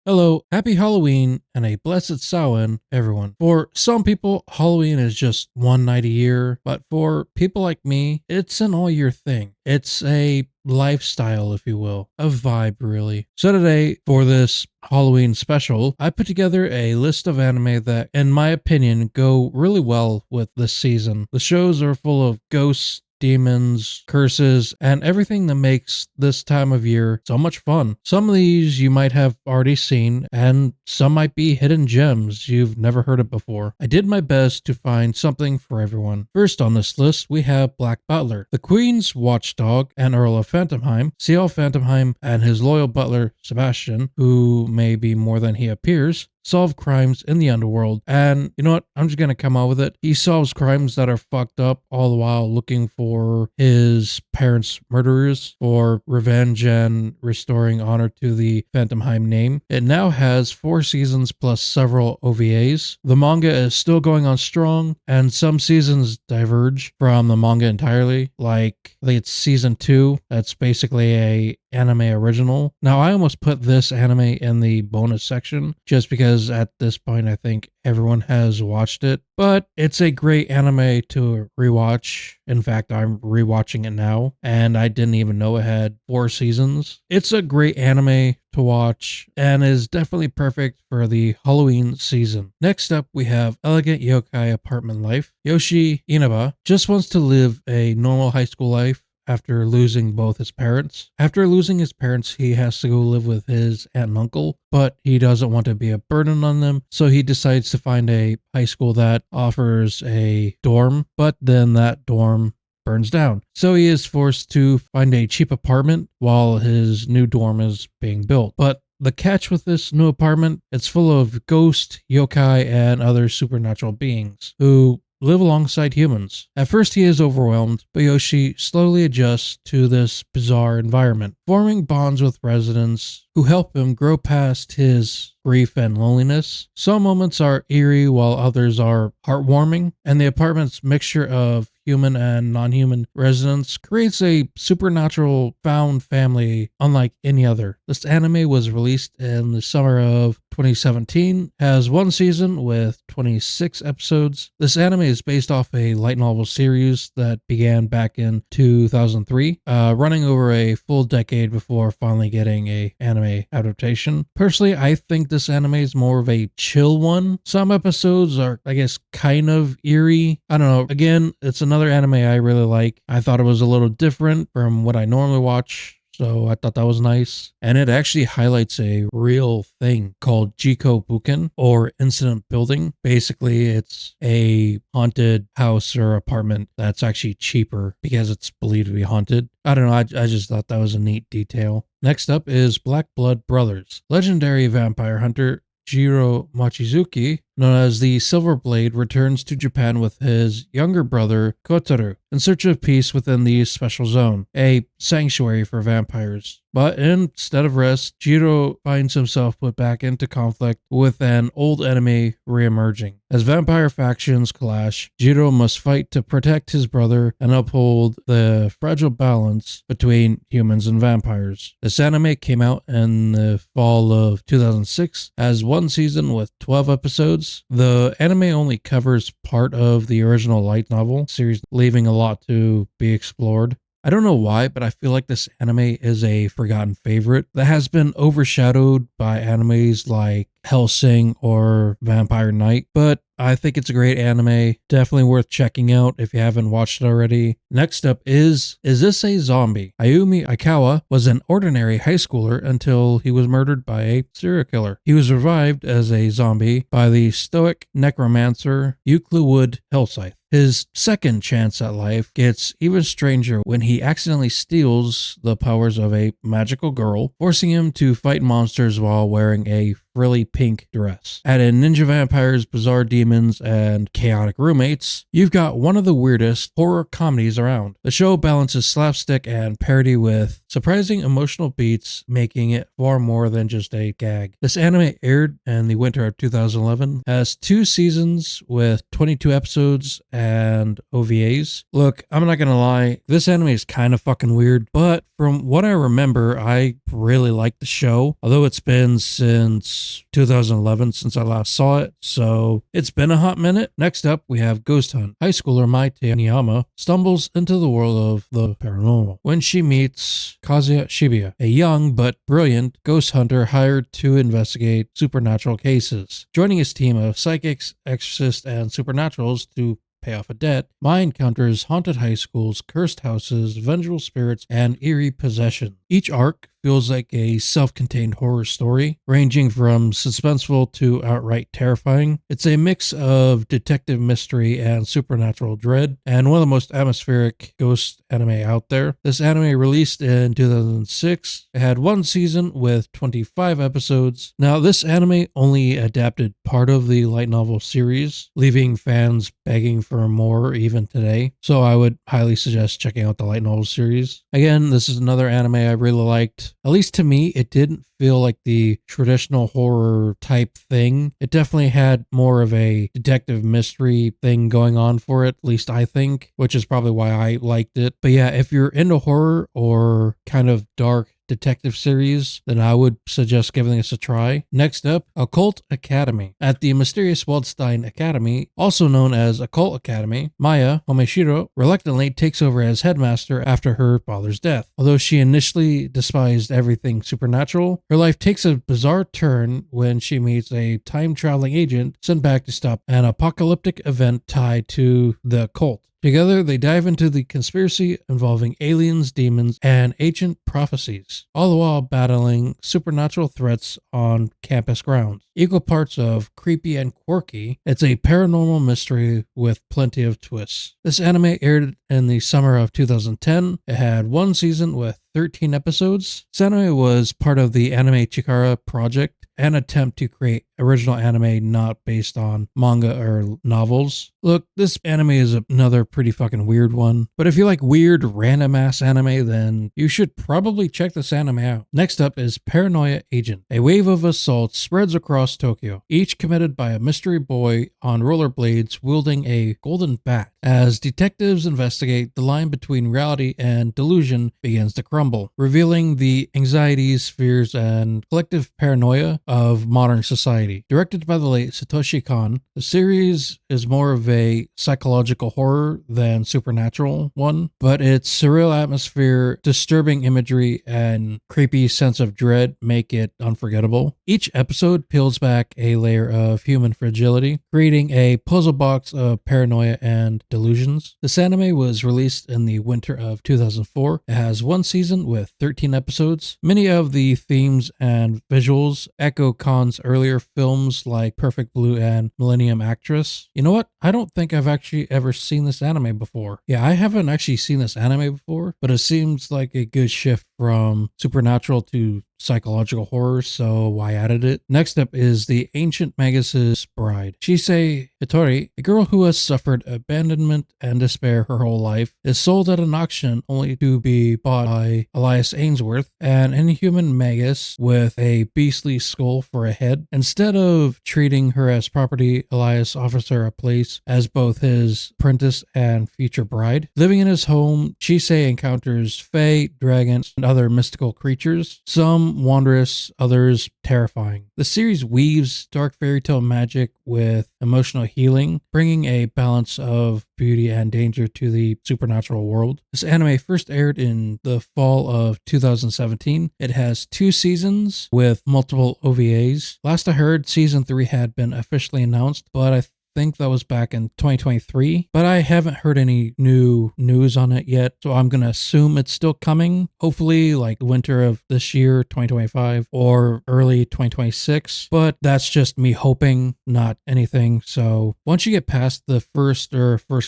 Hello, happy Halloween, and a blessed Samhain, everyone. For some people, Halloween is just one night a year, but for people like me, it's an all year thing. It's a lifestyle, if you will, a vibe, really. So today, for this Halloween special, I put together a list of anime that, in my opinion, go really well with this season. The shows are full of ghosts, demons, curses, and everything that makes this time of year so much fun. Some of these you might have already seen, and some might be hidden gems you've never heard of before. I did my best to find something for everyone. First on this list, we have Black Butler, the Queen's watchdog and Earl of Phantomheim. Ciel Phantomheim and his loyal butler, Sebastian, who may be more than he appears, solve crimes in the underworld. And you know what? I'm just gonna come out with it. He solves crimes that are fucked up, all the while looking for his parents' murderers for revenge and restoring honor to the Phantomheim name. It now has 4 seasons plus several OVAs. The manga is still going on strong, and some seasons diverge from the manga entirely. Like, I think it's season 2. That's basically a anime original. Now, I almost put this anime in the bonus section just because at this point I think everyone has watched it, but it's a great anime to rewatch. In fact, I'm rewatching it now, and I didn't even know it had 4 seasons. It's a great anime to watch and is definitely perfect for the Halloween season. Next up, we have Elegant Yokai Apartment Life. Yoshi Inaba just wants to live a normal high school life after losing both his parents. After losing his parents, he has to go live with his aunt and uncle, but he doesn't want to be a burden on them, so he decides to find a high school that offers a dorm, but then that dorm burns down. So he is forced to find a cheap apartment while his new dorm is being built. But the catch with this new apartment, it's full of ghosts, yokai, and other supernatural beings who live alongside humans. At first he is overwhelmed, but Yoshi slowly adjusts to this bizarre environment, forming bonds with residents who help him grow past his grief and loneliness. Some moments are eerie while others are heartwarming, and the apartment's mixture of human and non-human residents creates a supernatural found family unlike any other. This anime was released in the summer of 2017, has 1 season with 26 episodes. This anime is based off a light novel series that began back in 2003, running over a full decade before finally getting a anime adaptation. Personally, I think this anime is more of a chill one. Some episodes are, I guess, kind of eerie. I don't know. Again, it's another anime I really like. I thought it was a little different from what I normally watch, so I thought that was nice. And it actually highlights a real thing called Jiko Buken, or incident building. Basically, it's a haunted house or apartment that's actually cheaper because it's believed to be haunted. I don't know, I just thought that was a neat detail. Next up is Black Blood Brothers. Legendary vampire hunter Jiro Machizuki, known as the Silver Blade, returns to Japan with his younger brother Kotaro in search of peace within the Special Zone, a sanctuary for vampires. But instead of rest, Jiro finds himself put back into conflict with an old enemy re-emerging. As vampire factions clash, Jiro must fight to protect his brother and uphold the fragile balance between humans and vampires. This anime came out in the fall of 2006 as 1 season with 12 episodes. The anime only covers part of the original light novel series, leaving a lot to be explored. I don't know why, but I feel like this anime is a forgotten favorite that has been overshadowed by animes like Hellsing or Vampire Knight, but I think it's a great anime, definitely worth checking out if you haven't watched it already. Next up is This a Zombie? Ayumi Aikawa was an ordinary high schooler until he was murdered by a serial killer. He was revived as a zombie by the stoic necromancer Euclid Wood Hellscythe. His second chance at life gets even stranger when he accidentally steals the powers of a magical girl, forcing him to fight monsters while wearing a frilly pink dress. Add in ninja vampires, bizarre demons, and chaotic roommates, you've got one of the weirdest horror comedies around. The show balances slapstick and parody with surprising emotional beats, making it far more than just a gag. This anime aired in the winter of 2011, has 2 seasons with 22 episodes and OVAs. Look, I'm not gonna lie, this anime is kind of fucking weird, but from what I remember, I really like the show, although it's been since 2011 since I last saw it, so it's been a hot minute. Next up, we have Ghost Hunt. High schooler Maite Niyama stumbles into the world of the paranormal when she meets Kazuya Shibuya, a young but brilliant ghost hunter hired to investigate supernatural cases. Joining his team of psychics, exorcists, and supernaturals to pay off a debt, Mai encounters haunted high schools, cursed houses, vengeful spirits, and eerie possession. Each arc feels like a self-contained horror story, ranging from suspenseful to outright terrifying. It's a mix of detective mystery and supernatural dread, and one of the most atmospheric ghost anime out there. This anime released in 2006. It had 1 season with 25 episodes. Now, this anime only adapted part of the light novel series, leaving fans begging for more even today. So I would highly suggest checking out the light novel series. Again, this is another anime I really liked. At least to me, it didn't feel like the traditional horror type thing. It definitely had more of a detective mystery thing going on for it, at least I think, which is probably why I liked it. But yeah, if you're into horror or kind of dark detective series, then I would suggest giving this a try. Next up, Occult Academy. At the mysterious Waldstein Academy, also known as Occult Academy, Maya Homeshiro reluctantly takes over as headmaster after her father's death. Although she initially despised everything supernatural, her life takes a bizarre turn when she meets a time-traveling agent sent back to stop an apocalyptic event tied to the occult. Together, they dive into the conspiracy involving aliens, demons, and ancient prophecies, all the while battling supernatural threats on campus grounds. Equal parts of creepy and quirky, it's a paranormal mystery with plenty of twists. This anime aired in the summer of 2010. It had 1 season with 13 episodes. This anime was part of the Anime Chikara project, an attempt to create original anime not based on manga or novels. Look, this anime is another pretty fucking weird one, but if you like weird random ass anime, then you should probably check this anime out. Next up is Paranoia Agent. A wave of assaults spreads across Tokyo, each committed by a mystery boy on rollerblades wielding a golden bat. As detectives investigate, the line between reality and delusion begins to crumble, revealing the anxieties, fears, and collective paranoia of modern society. Directed by the late Satoshi Kon, the series is more of a psychological horror than supernatural one, but its surreal atmosphere, disturbing imagery, and creepy sense of dread make it unforgettable. Each episode peels back a layer of human fragility, creating a puzzle box of paranoia and delusions. This anime was released in the winter of 2004. It has 1 season with 13 episodes. Many of the themes and visuals echo Kon's earlier films like Perfect Blue and Millennium Actress. You know what? I don't think I've actually ever seen this anime before. Yeah, I haven't actually seen this anime before, but it seems like a good shift from supernatural to psychological horror, so I added it. Next up is the Ancient Magus's Bride. Shisei Hitori, a girl who has suffered abandonment and despair her whole life, is sold at an auction only to be bought by Elias Ainsworth, an inhuman magus with a beastly skull for a head. Instead of treating her as property, Elias offers her a place as both his apprentice and future bride. Living in his home, Shisei encounters fae, dragons, and other mystical creatures. Some wondrous, others terrifying. The series weaves dark fairy tale magic with emotional healing, bringing a balance of beauty and danger to the supernatural world. This anime first aired in the fall of 2017. It has 2 seasons with multiple OVAs. Last I heard, season 3 had been officially announced, but I think that was back in 2023, but I haven't heard any new news on it yet, so I'm gonna assume it's still coming. Hopefully, like winter of this year, 2025, or early 2026, but that's just me hoping, not anything. So once you get past the first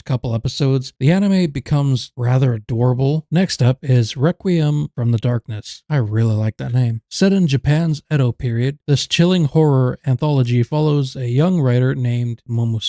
couple episodes, the anime becomes rather adorable. Next up is Requiem from the Darkness. I really like that name. Set in Japan's Edo period, this chilling horror anthology follows a young writer named Momosuken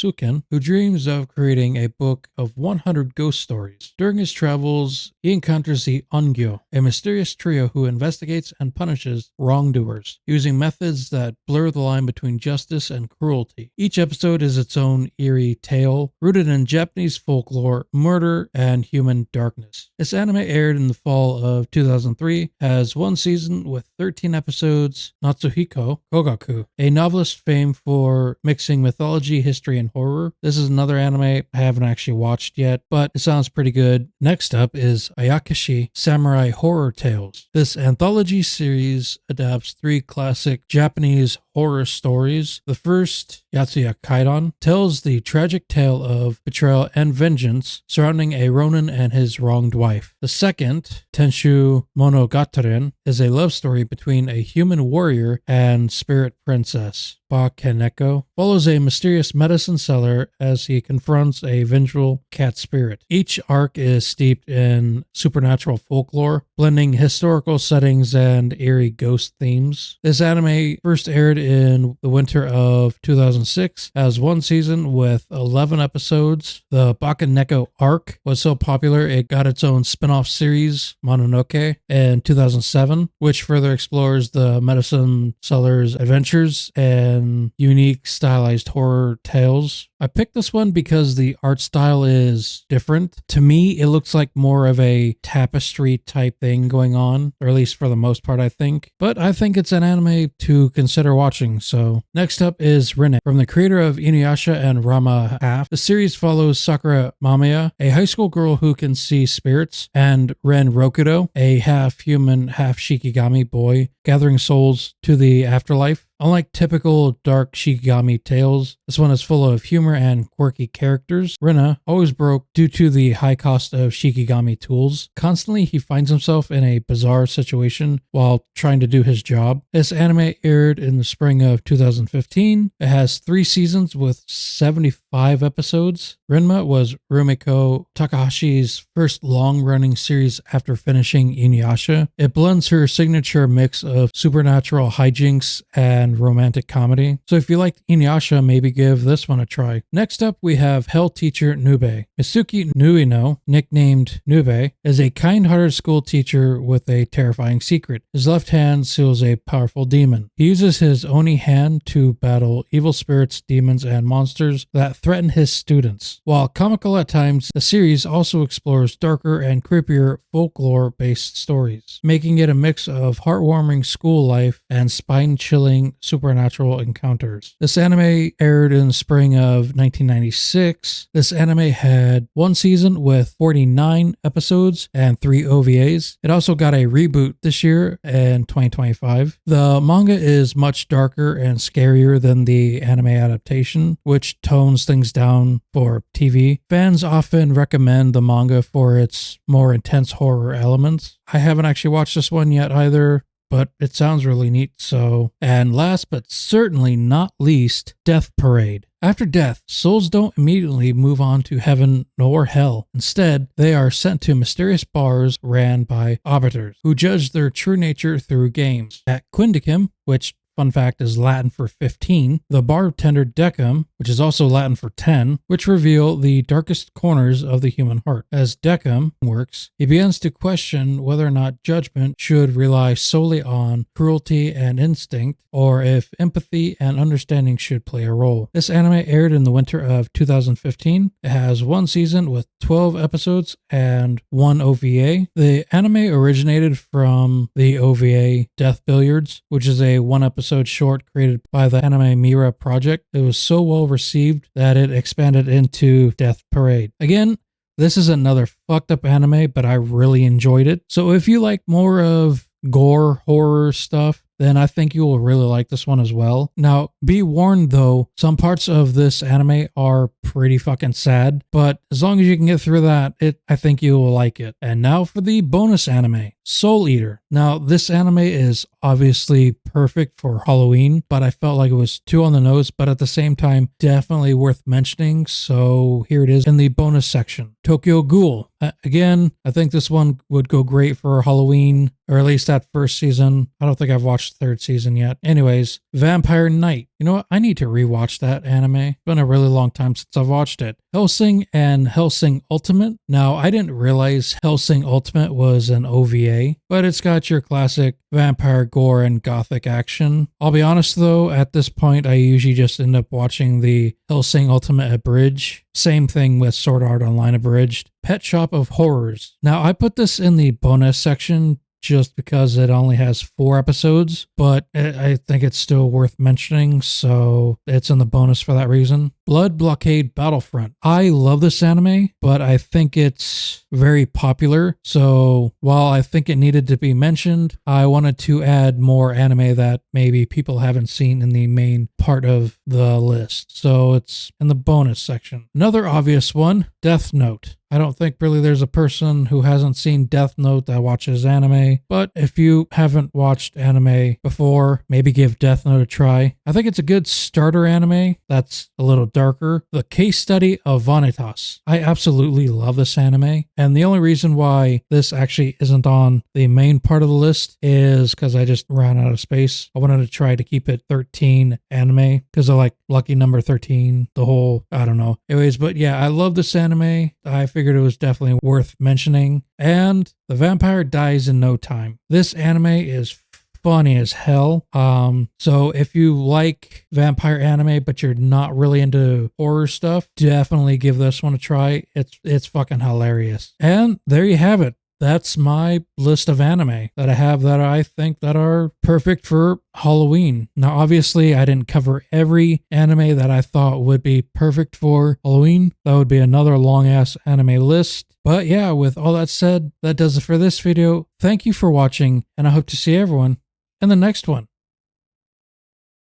who dreams of creating a book of 100 ghost stories. During his travels, he encounters the Ongyo, a mysterious trio who investigates and punishes wrongdoers, using methods that blur the line between justice and cruelty. Each episode is its own eerie tale, rooted in Japanese folklore, murder, and human darkness. This anime aired in the fall of 2003, has one season with 13 episodes. Natsuhiko Kogaku, a novelist famed for mixing mythology, history, and horror. This is another anime I haven't actually watched yet, but it sounds pretty good. Next up is Ayakashi Samurai Horror Tales. This anthology series adapts 3 classic Japanese horror stories. The first, Yatsuya Kaidan, tells the tragic tale of betrayal and vengeance surrounding a ronin and his wronged wife. The second, Tenshu Monogataren, is a love story between a human warrior and spirit princess. Bakeneko follows a mysterious medicine seller as he confronts a vengeful cat spirit. Each arc is steeped in supernatural folklore, blending historical settings and eerie ghost themes. This anime first aired in the winter of 2006, has one season with 11 episodes. The Bakeneko arc was so popular it got its own spin-off series, Mononoke, in 2007, which further explores the medicine seller's adventures and unique stylized horror tales. I picked this one because the art style is different. To me, it looks like more of a tapestry type thing going on, or at least for the most part, I think. But I think it's an anime to consider watching. So next up is Rinne, from the creator of Inuyasha and Rama Half. The series follows Sakura Mamiya, a high school girl who can see spirits, and Ren Rokudo, a half-human, half-shikigami boy, gathering souls to the afterlife. Unlike typical dark Shikigami tales, this one is full of humor and quirky characters. Rinne always broke due to the high cost of Shikigami tools. Constantly, he finds himself in a bizarre situation while trying to do his job. This anime aired in the spring of 2015. It has 3 seasons with 75 episodes. Rinne was Rumiko Takahashi's first long-running series after finishing Inuyasha. It blends her signature mix of supernatural hijinks and romantic comedy. So if you liked Inuyasha, maybe give this one a try. Next up, we have Hell Teacher Nube. Mitsuki Nuino, nicknamed Nube, is a kind-hearted school teacher with a terrifying secret. His left hand seals a powerful demon. He uses his Oni hand to battle evil spirits, demons, and monsters that threaten his students. While comical at times, the series also explores darker and creepier folklore-based stories, making it a mix of heartwarming school life and spine-chilling supernatural encounters. This anime aired in the spring of 1996. This anime had 1 season with 49 episodes and 3 OVAs. It also got a reboot this year in 2025. The manga is much darker and scarier than the anime adaptation, which tones things down for TV. Fans often recommend the manga for its more intense horror elements. I haven't actually watched this one yet either, but it sounds really neat. So, and last but certainly not least, Death Parade. After death, souls don't immediately move on to heaven nor hell. Instead, they are sent to mysterious bars ran by arbiters, who judge their true nature through games. At Quindicum, which fun fact is Latin for 15, the bartender Decum, which is also Latin for 10, which reveal the darkest corners of the human heart. As Decum works, he begins to question whether or not judgment should rely solely on cruelty and instinct, or if empathy and understanding should play a role. This anime aired in the winter of 2015. It has 1 season with 12 episodes and 1 OVA. The anime originated from the OVA Death Billiards, which is a 1-episode short created by the Anime Mira project. It was so well received that it expanded into Death Parade. Again, this is another fucked up anime, but I really enjoyed it. So if you like more of gore, horror stuff, then I think you will really like this one as well. Now, be warned though, some parts of this anime are pretty fucking sad, but as long as you can get through that, I think you will like it. And now for the bonus anime, Soul Eater. Now, this anime is obviously perfect for Halloween, but I felt like it was too on the nose, but at the same time, definitely worth mentioning. So here it is in the bonus section. Tokyo Ghoul. Again, I think this one would go great for Halloween, or at least that first season. I don't think I've watched the third season yet. Anyways, Vampire Knight. You know what? I need to rewatch that anime. It's been a really long time since I've watched it. Hellsing and Hellsing Ultimate. Now, I didn't realize Hellsing Ultimate was an OVA, but it's got your classic vampire gore and gothic action. I'll be honest though, at this point, I usually just end up watching the Hellsing Ultimate Abridged. Same thing with Sword Art Online Abridged. Pet Shop of Horrors. Now, I put this in the bonus section just because it only has 4 episodes, but I think it's still worth mentioning, so it's in the bonus for that reason. Blood Blockade Battlefront. I love this anime, but I think it's very popular, so while I think it needed to be mentioned, I wanted to add more anime that maybe people haven't seen in the main part of the list, so it's in the bonus section. Another obvious one, Death Note. I don't think really there's a person who hasn't seen Death Note that watches anime, but if you haven't watched anime before, maybe give Death Note a try. I think it's a good starter anime that's a little darker. The Case Study of Vanitas. I absolutely love this anime, and the only reason why this actually isn't on the main part of the list is because I just ran out of space. I wanted to try to keep it 13 anime because I like lucky number 13, the whole, I don't know. Anyways, but yeah, I love this anime. I figured it was definitely worth mentioning. And The Vampire Dies in No Time. This anime is funny as hell. So if you like vampire anime but you're not really into horror stuff, definitely give this one a try. It's fucking hilarious. And there you have it. That's my list of anime that I have that I think that are perfect for Halloween. Now, obviously, I didn't cover every anime that I thought would be perfect for Halloween. That would be another long-ass anime list. But yeah, with all that said, that does it for this video. Thank you for watching, and I hope to see everyone in the next one.